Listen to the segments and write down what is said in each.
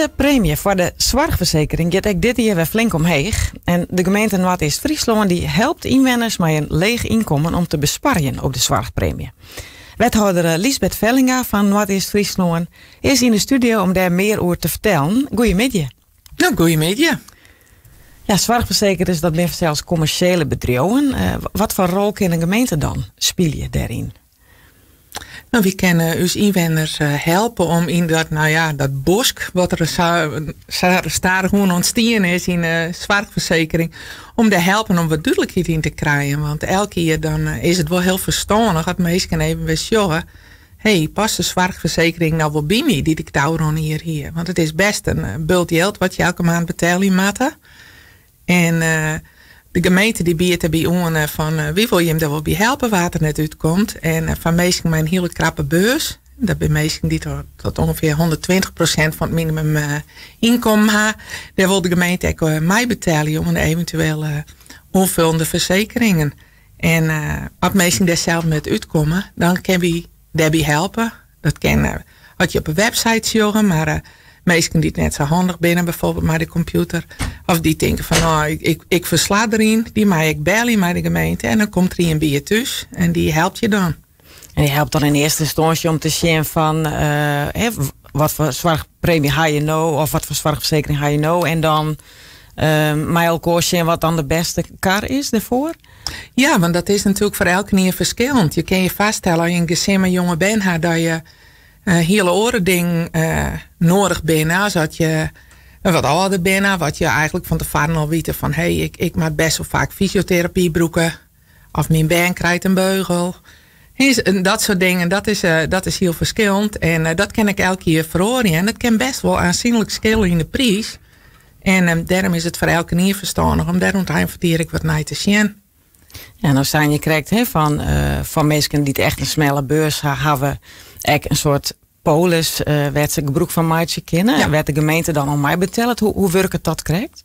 De premie voor de zorgverzekering gaat ook dit jaar weer flink omheeg. En de gemeente Noord-East-Friesland die helpt inwoners met een leeg inkomen om te besparen op de zorgpremie. Wethouder Liesbeth Vellinga van Noord-East-Friesland is in de studio om daar meer over te vertellen. Goedemiddag. Nou, goedemiddag. Ja, zorgverzekerders, dat zijn zelfs commerciële bedrijven. Wat voor rol kan een gemeente dan spelen daarin? Nou, we kunnen ons inwoners helpen om in dat bosk, wat er stadig gewoon ontstaan is in de zorgverzekering, om te helpen om wat duidelijkheid in te krijgen. Want elke keer dan is het wel heel verstandig dat mensen even weer zeggen, hey, past de zorgverzekering nou wel bij mij, die ik touw hier? Want het is best een bult geld wat je elke maand betaalt in matten. En de gemeente die biedt er bij ons van wie wil je hem daar wel bij helpen waar het net uitkomt. En van mensen met een hele krappe beurs. Dat zijn mensen die tot ongeveer 120% van het minimum inkomen hebben. Daar wil de gemeente ook mij betalen om een eventuele onvullende verzekeringen. En als mensen daar zelf met uitkomen, dan kan we daarbij helpen. Dat kan had je op een website zorgen, maar mensen die het net zo handig binnen, bijvoorbeeld met de computer. Of die denken van, nou, ik versla erin. Die mag ik bellen met de gemeente. En dan komt er een bij je thuis. En die helpt je dan. En die helpt dan in eerste instantie om te zien van, wat voor zorgpremie ga je nou? Of wat voor zorgverzekering ga je nou? En dan met elkaar zien wat dan de beste kar is daarvoor? Ja, want dat is natuurlijk voor elke keer verschillend. Je kan je vaststellen als je een gezin met jonge bent, dat je hele oren ding nodig bent. Als dat je wat ouder bent, wat je eigenlijk van tevoren al weet van, hey, ik maak best wel vaak fysiotherapie broeken. Of mijn been krijgt een beugel. Dat soort dingen, dat is heel verschillend. En dat kan ik elke keer verhoren. En dat kan best wel aanzienlijk schelen in de prijs. En daarom is het voor elke keer verstandig om daarom verteer ik wat naar te zien. Ja, nou zijn je krijgt van mensen die het echt een snelle beurs hebben, echt een soort polis, werd ze gebruik van maatje kennen. Ja. Werd de gemeente dan om mij beteld? Hoe werkt dat krijgt?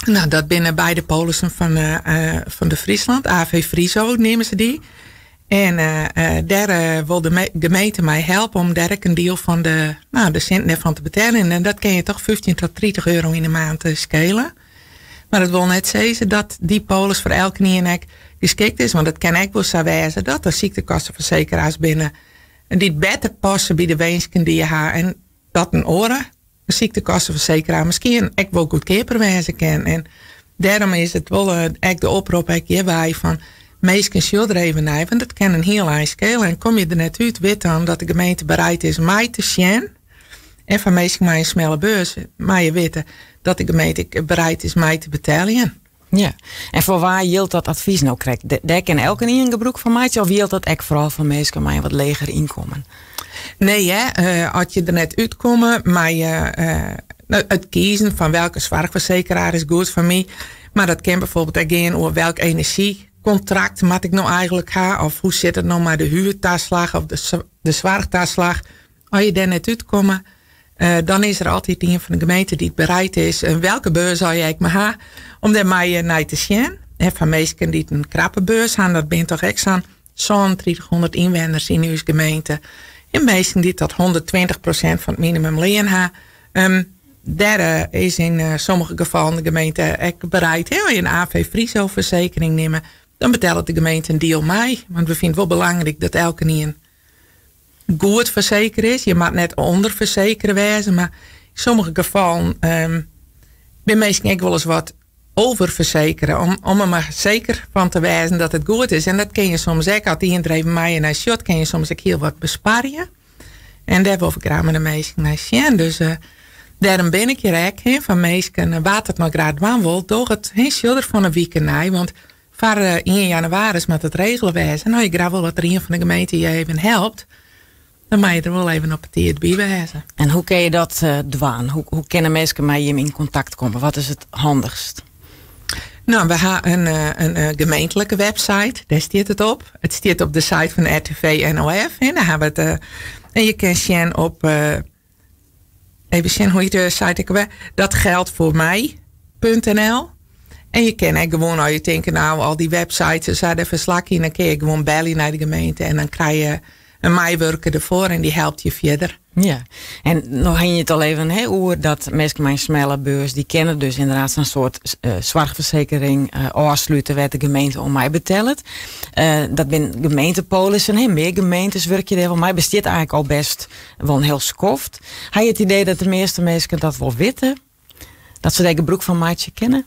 Nou, dat binnen beide polissen van de Friesland, AV Friso nemen ze die. En daar wil de gemeente mij helpen om daar een deel van de centen van te betalen. En dat kan je toch 15 tot 30 euro in de maand schelen. Maar dat wil net zeggen dat die polis voor elke keer geschikt is. Want het kan ook wel zo wijzen dat er ziektekostenverzekeraars binnen en die het beter passen bij de wensken die je hebt. En dat een oren, een ziektekostenverzekeraar misschien ook wel goedkoper wijzen kan. En daarom is het wel de oproep hierbij van meestal zullen er even naar, want dat kan een heel eind schelen. En kom je er net uit, weet dan dat de gemeente bereid is mij te zien. En van meestal maar een snelle beurs, maar je weet dat de gemeente bereid is mij te betalen. Ja, en voor waar Jilt dat advies nou krijgt? Daar kan elke niet een gebruik van maken, of Jilt dat echt vooral van mensen met een wat leger inkomen? Nee, als je er net uitkomen, maar het kiezen van welke zorgverzekeraar is goed voor mij. Maar dat kan bijvoorbeeld again over welk energiecontract moet ik nou eigenlijk hebben, of hoe zit het nou met de huurtaslag of de zorgtaslag. Als je daar net uitkomen, dan is er altijd iemand van de gemeente die het bereid is. Welke beurs zou je eigenlijk maar hebben om daar maar naar te zien. En van mensen die een krappe beurs hebben, dat bent toch echt zo'n 300 inwoners in uw gemeente. En mensen die tot 120% van het minimum leen hebben. Daar is in sommige gevallen de gemeente echt bereid. Als je een AV Friso verzekering nemen, dan betaalt de gemeente een deel mee. Want we vinden het wel belangrijk dat elke niet goed verzekerd is. Je mag net onderverzekeren wezen, maar in sommige gevallen ben mensen ook wel eens wat oververzekeren. Om er maar zeker van te wijzen dat het goed is. En dat kun je soms ook, als die indreven mij en naar shot, kun je soms ook heel wat besparen. En daar wil ik graag met de meesten naar zien. Dus daarom ben ik hier ook van meesten, wat het nog graag doen wil, door het schilder van een week na. Want voor 1 januari is met het regelen wijzen. Nou, je graag wel dat er een van de gemeente je even helpt. Dan mag je er wel even op het tijd bij wijzen. En hoe kun je dat doen? Hoe kunnen mensen met je in contact komen? Wat is het handigst? Nou, we hebben een gemeentelijke website. Daar staat het op. Het staat op de site van RTV NOF. En daar hebben we het. En je kan zien op. Even zien hoe je de site ik. Dat geldt voor mij.nl. En je kan gewoon, als je denkt, nou, al die websites, er staat even slakje. En dan kun je gewoon bellen naar de gemeente. En dan krijg je een meewerker ervoor en die helpt je verder. Ja, en nog ging je het al even over dat mensen met een snelle beurs, die kennen dus inderdaad zo'n soort zorgverzekering afsluiten waar de gemeente om mij betelt. Dat zijn gemeentepolissen, meer gemeentes werk je daar. Voor mij bestaat eigenlijk al best wel een heel skoft. Heb je het idee dat de meeste mensen dat wel weten? Dat ze de gebruik van maatje kennen?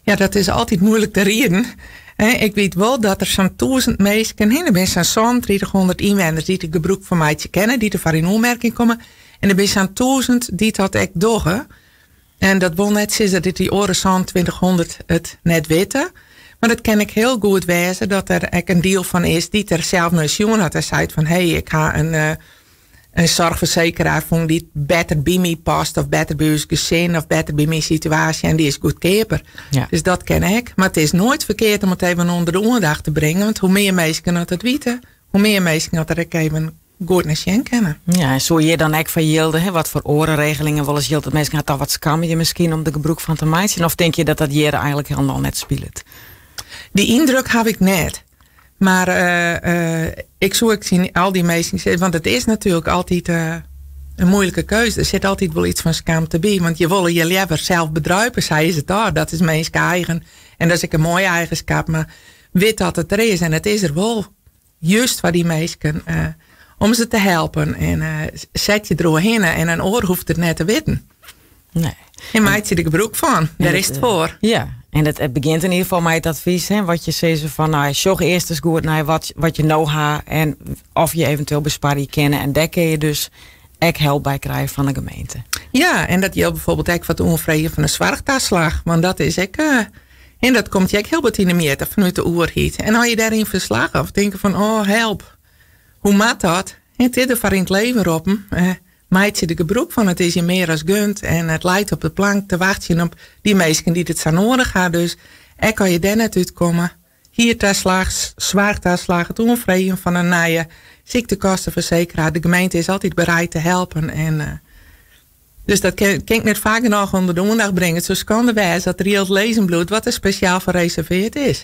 Ja, dat is altijd moeilijk te reden. Ik weet wel dat er zo'n 1000 mensen, er zijn zo'n 300 inwoners die de gebruik van maatje kennen, die er voor in aanmerking komen. En er zijn zo'n 1000 die dat echt doggen. En dat wil net zeggen dat die oren zo'n 2000 het net weten. Maar dat kan ik heel goed wijzen dat er echt een deel van is die er zelf een jongen had. Hij zei van, ik ga een zorgverzekeraar van die beter bij mij past, of beter bij ons gezin, of beter bij mijn situatie, en die is goedkoper. Ja. Dus dat ken ik. Maar het is nooit verkeerd om het even onder de aandacht te brengen, want hoe meer mensen dat het weten, hoe meer mensen dat er ook even goed naar zien kennen. Ja, en zo je dan ook van Jilde, wat voor orenregelingen wel eens Jilde, dat mensen gaan toch wat skammen je misschien om de gebruik van te maken, of denk je dat dat hier eigenlijk helemaal net speelt? Die indruk heb ik net. Maar ik zie al die mensen, want het is natuurlijk altijd een moeilijke keuze. Er zit altijd wel iets van schaamte bij. Want je wil je liever zelf bedruipen, zei ze het daar. Dat is mensen eigen. En dat is ook een mooie eigenschap. Maar weet dat het er is. En het is er wel. Juist voor die mensen. Om ze te helpen. En zet je erheen. En een oor hoeft het net te weten. Nee. En maakt je er gebruik van. Daar is het voor. Ja. En het begint in ieder geval met het advies. Wat je zegt van, nou, zorg eerst eens goed naar wat je nou gaat. En of je eventueel besparingen kennen. En daar kun je dus echt help bij krijgen van de gemeente. Ja, en dat je bijvoorbeeld ook wat onvrede van een zwargtaslag. Want dat is ook... en dat komt je ook heel wat in de meter vanuit de oerhiet. En als je daarin verslagen of denken van, oh help. Hoe maakt dat? En dit ervoor in het leven roepen. Maakt je de gebruik van, het is je meer als gunt. En het leidt op de plank te wachten op die mensen die het zo nodig gaan. Dus kan je daar net uitkomen. Hier zwaartaslag, het onvreden van een nieuwe ziektekostenverzekeraar. De gemeente is altijd bereid te helpen. En, dus dat kan ik net vaker nog onder de aandacht brengen. Zo kan de wijze dat er heel lezen bloed wat er speciaal voor reserveerd is.